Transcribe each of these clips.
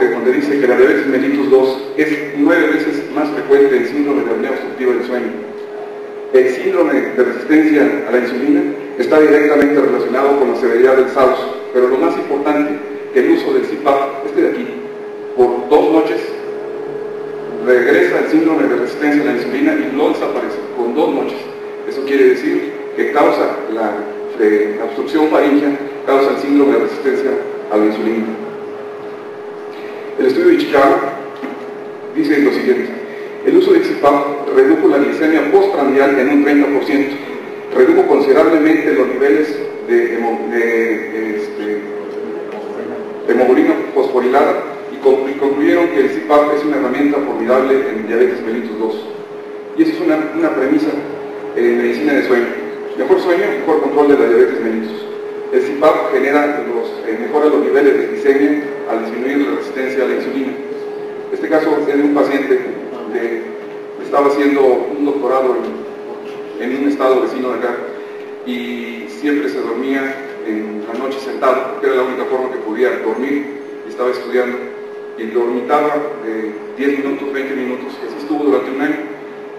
donde dice que la diabetes mellitus 2 es 9 veces más frecuente el síndrome de apnea obstructiva del sueño. El síndrome de resistencia a la insulina está directamente relacionado con la severidad del SAUS, pero lo más importante, que el uso del CPAP, este de aquí, por 2 noches, regresa el síndrome de resistencia a la insulina y no desaparece, con 2 noches. Eso quiere decir que causa la obstrucción faríngea, causa el síndrome de resistencia a la insulina. El estudio de Chicago dice lo siguiente: el uso de CPAP redujo la glicemia postprandial en un 30%, redujo considerablemente los niveles de hemoglobina fosforilada y concluyeron que el CPAP es una herramienta formidable en diabetes mellitus 2. Y esa es una premisa en medicina de sueño. Mejor sueño, mejor control de la diabetes mellitus. El CPAP mejora los niveles de glicemia al disminuir la resistencia a la insulina. Este caso es de un paciente que estaba haciendo un doctorado en un estado vecino de acá y siempre se dormía en la noche sentado, porque era la única forma que podía dormir, y estaba estudiando, y dormitaba 10 minutos, 20 minutos, y así estuvo durante un año,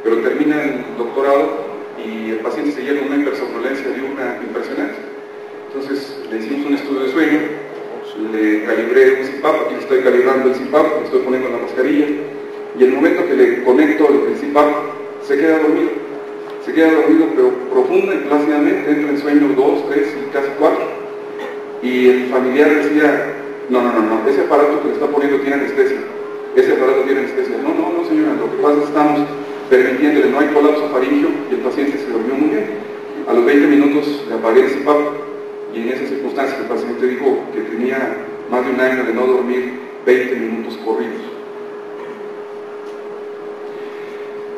pero termina el doctorado y el paciente seguía con una hipersomnolencia diurna impresionante. Entonces le hicimos un estudio de sueño, le calibré un CPAP, aquí le estoy calibrando el CPAP, le estoy poniendo la mascarilla, y el momento que le conecto el CPAP, se queda dormido, pero profunda y plácidamente, entra en sueño 2, 3 y casi 4. Y el familiar decía: no, ese aparato que le está poniendo tiene anestesia, no señora, lo que pasa es que estamos permitiéndole, no hay colapso faríngeo, y el paciente se durmió muy bien. A los 20 minutos le apagué el CPAP, y en esas circunstancias el paciente dijo que tenía más de un año de no dormir 20 minutos corridos.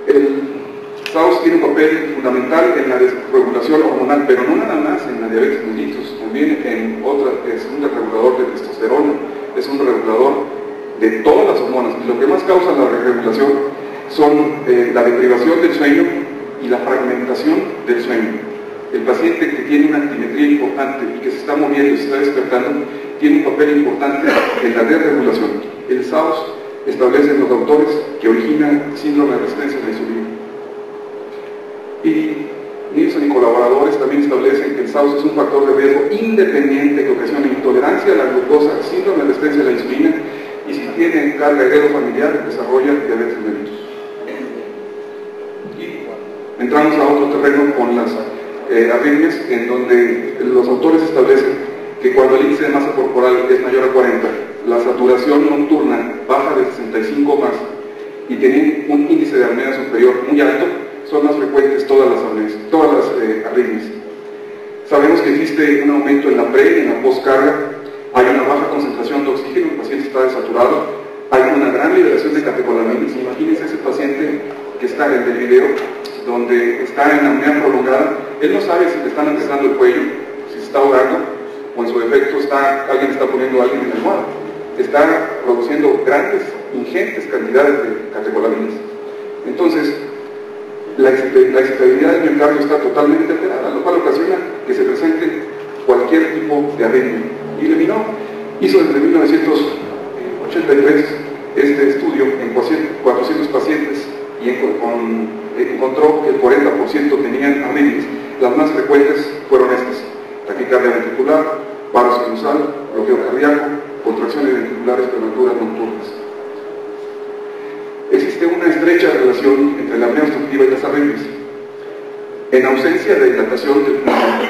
El SAUS tiene un papel fundamental en la desregulación hormonal, pero no nada más en la diabetes mellitus, también en otras. Es un regulador de testosterona, es un regulador de todas las hormonas, y lo que más causa la desregulación son la deprivación del sueño y la fragmentación del sueño. El paciente que tiene una altimetría importante y que se está moviendo y se está despertando, tiene un papel importante en la desregulación. El SAUS establecen los autores que originan síndrome de resistencia a la insulina. Y Nilsson y colaboradores también establecen que el SAUS es un factor de riesgo independiente que ocasiona intolerancia a la glucosa, síndrome de resistencia a la insulina, y si tiene carga heredofamiliar, desarrolla diabetes mellitus. Y entramos a otro terreno con las arritmias, en donde los autores establecen que cuando el índice de masa corporal es mayor a 40, la saturación nocturna baja de 65 más, y tienen un índice de apnea superior muy alto, son más frecuentes todas las arritmias. Sabemos que existe un aumento en la pre y en la postcarga, hay una baja concentración de oxígeno, el paciente está desaturado, hay una gran liberación de catecolaminas. Imagínense ese paciente que está en el video, donde está en apnea prolongada, él no sabe si le están apretando el cuello, si se está ahogando, o en su defecto alguien está poniendo a alguien en la almohada. Está produciendo grandes, ingentes cantidades de catecolaminas. Entonces, la excitabilidad del miocardio está totalmente alterada, lo cual ocasiona que se presente cualquier tipo de arritmia. Y Levinov hizo desde 1983 este estudio en 400 pacientes y encontró que el 40% tenían arritmias. Las más frecuentes fueron estas: taquicardia ventricular, paro sinusal, bloqueo cardíaco, contracciones ventriculares prematuras nocturnas. Existe una estrecha relación entre la apnea obstructiva y las arritmias. En ausencia de dilatación del pulmón,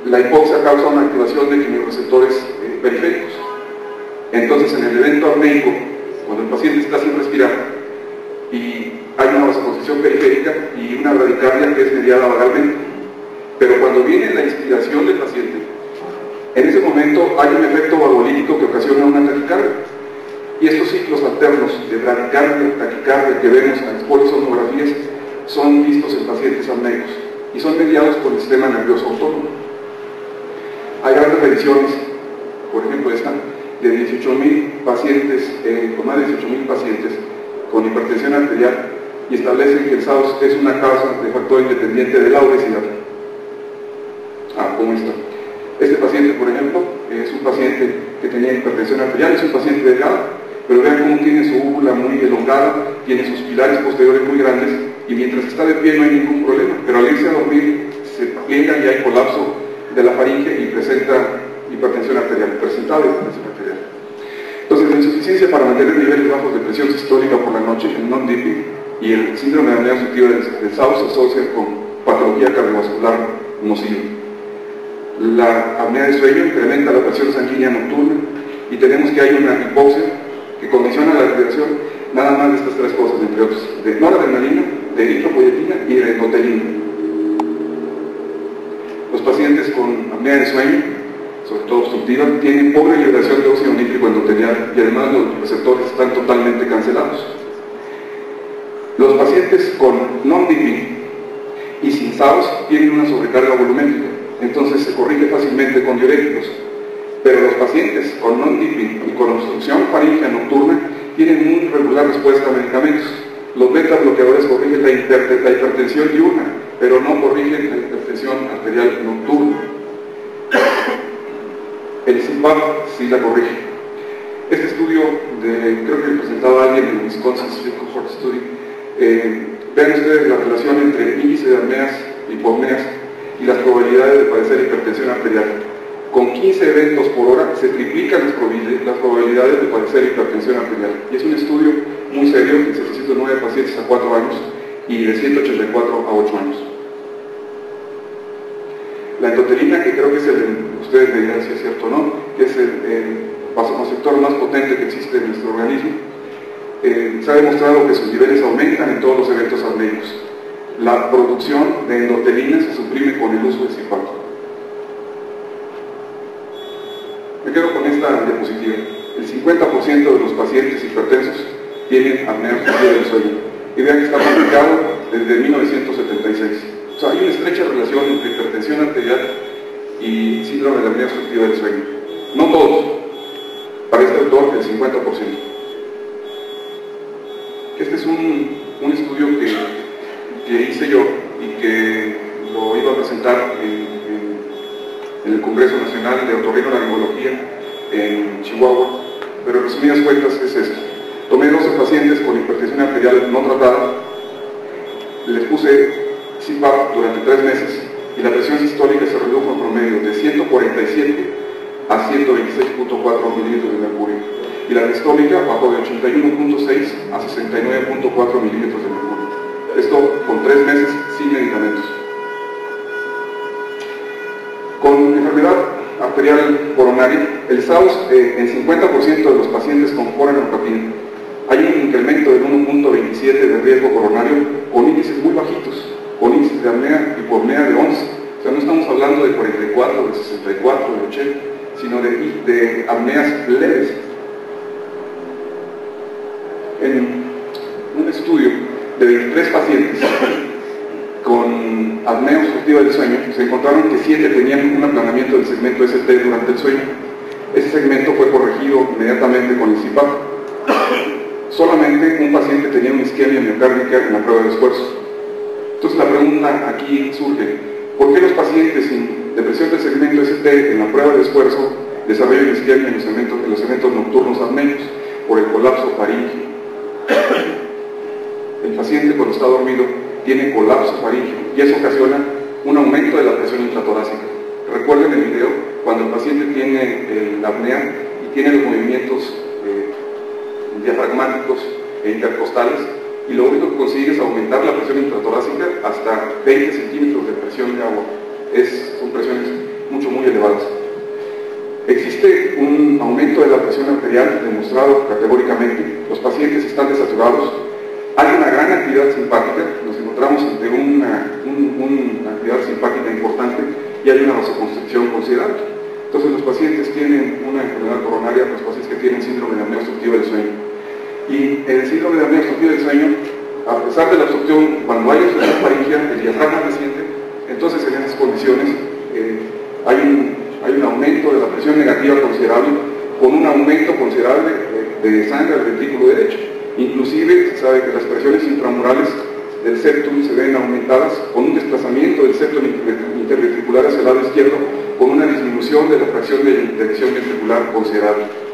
la hipoxia causa una activación de quimiorreceptores periféricos. Entonces, en el evento apneico, cuando el paciente está sin respirar y hay una vasoconstricción periférica y una bradicardia que es mediada vagalmente, pero cuando viene la inspiración del paciente, en ese momento hay un efecto vagolítico que ocasiona una taquicardia. Y estos ciclos alternos de bradicardia, taquicardia que vemos en las polisomnografías son vistos en pacientes apneicos y son mediados por el sistema nervioso autónomo. Hay grandes revisiones, por ejemplo esta, de 18.000 pacientes, con más de 18.000 pacientes con hipertensión arterial, y establecen que el SAUS es una causa de factor independiente de la obesidad. ¿Cómo está? Este paciente, por ejemplo, es un paciente que tenía tenía hipertensión arterial, es un paciente delgado, pero vean cómo tiene su úvula muy elongada, tiene sus pilares posteriores muy grandes, y mientras está de pie no hay ningún problema, pero al irse a dormir se pliega y hay colapso de la faringe y presenta hipertensión arterial, presentaba hipertensión arterial. Entonces, la insuficiencia para mantener niveles bajos de presión sistólica por la noche, el non-dipping, y el síndrome de apnea obstructiva del SAO se asocia con patología cardiovascular nociva. La apnea de sueño incrementa la presión sanguínea nocturna y tenemos que hay una hipoxia que condiciona la respiración, nada más de estas tres cosas, entre otros, de noradrenalina, de eritropoyetina y de endotelina. Los pacientes con apnea de sueño, sobre todo obstructiva, tienen pobre liberación de óxido nítrico endotelial y además los receptores están totalmente cancelados. Los pacientes con non-dipping y sin SAOS tienen una sobrecarga volumétrica, entonces se corrige fácilmente con diuréticos. Pero los pacientes con non-dipping y con obstrucción faríngea nocturna tienen muy regular respuesta a medicamentos. Los beta bloqueadores corrigen la hipertensión diurna, pero no corrigen la hipertensión arterial nocturna. El CPAP sí la corrige. Este estudio, creo que presentaba alguien en Wisconsin Street Cohort Study, vean ustedes la relación entre el índice de apneas, hipopneas y las probabilidades de padecer hipertensión arterial. Con 15 eventos por hora se triplican las probabilidades de padecer hipertensión arterial. Y es un estudio muy serio, de 709 pacientes a 4 años y de 184 a 8 años. La endotelina, que creo que es ustedes me dirán si es cierto o no, que es el vasoconstrictor más potente que existe en nuestro organismo, se ha demostrado que sus niveles aumentan en todos los eventos apnéicos. La producción de endotelina se suprime con el uso de CPAP. Me quedo con esta diapositiva. El 50% de los pacientes hipertensos tienen apnea obstructiva del sueño. Y vean que está publicado desde 1976. O sea, hay una estrecha relación entre hipertensión arterial y síndrome de apnea obstructiva del sueño. No todos. Para este autor, el 50%. Este es un estudio que hice yo y que lo iba a presentar en el Congreso Nacional de Otorrinolaringología en Chihuahua, pero en resumidas cuentas es esto. Tomé 12 pacientes con hipertensión arterial no tratada, les puse CPAP durante 3 meses y la presión sistólica se redujo en promedio de 147 a 126.4 milímetros de mercurio y la distólica bajó de 81.6 a 69.4 milímetros de mercurio. Esto con 3 meses sin medicamentos. Con enfermedad arterial coronaria, el SAOS en 50% de los pacientes con coronariopatina hay un incremento del 1.27 de riesgo coronario con índices muy bajitos, con índices de apnea, hipopnea de 11. O sea, no estamos hablando de 44, de 64, de 80, sino de apneas leves. En un estudio de 23 pacientes con apnea obstructiva del sueño, se encontraron que 7 tenían un aplanamiento del segmento ST durante el sueño. Ese segmento fue corregido inmediatamente con el CPAP. Solamente un paciente tenía una isquemia miocárdica en la prueba de esfuerzo. Entonces la pregunta aquí surge, ¿por qué los pacientes sin depresión del segmento ST en la prueba de esfuerzo desarrollan isquemia en los eventos nocturnos apnéicos? Por el colapso faríngeo. El paciente cuando está dormido tiene colapso faríngeo y eso ocasiona un aumento de la presión intratorácica. Recuerden el video cuando el paciente tiene la apnea y tiene los movimientos diafragmáticos e intercostales y lo único que consigue es aumentar la presión intratorácica hasta 20 centímetros de presión de agua. Son presiones muy elevadas. Existe un aumento de la presión arterial demostrado categóricamente. Los pacientes están desaturados. Hay una gran actividad simpática. Nos encontramos ante una actividad simpática importante y hay una vasoconstricción considerable. Entonces los pacientes tienen una enfermedad coronaria, los pacientes que tienen síndrome de apnea obstructiva del sueño. Y el síndrome de apnea obstructiva del sueño, a pesar de la obstrucción, cuando hay obstrucción faríngea, el diafragma reciente, entonces en esas condiciones hay un aumento de la presión negativa considerable, con un aumento considerable de sangre al ventrículo derecho. Inclusive se sabe que las presiones intramurales del septum se ven aumentadas con un desplazamiento del septum interventricular hacia el lado izquierdo con una disminución de la fracción de eyección ventricular considerable.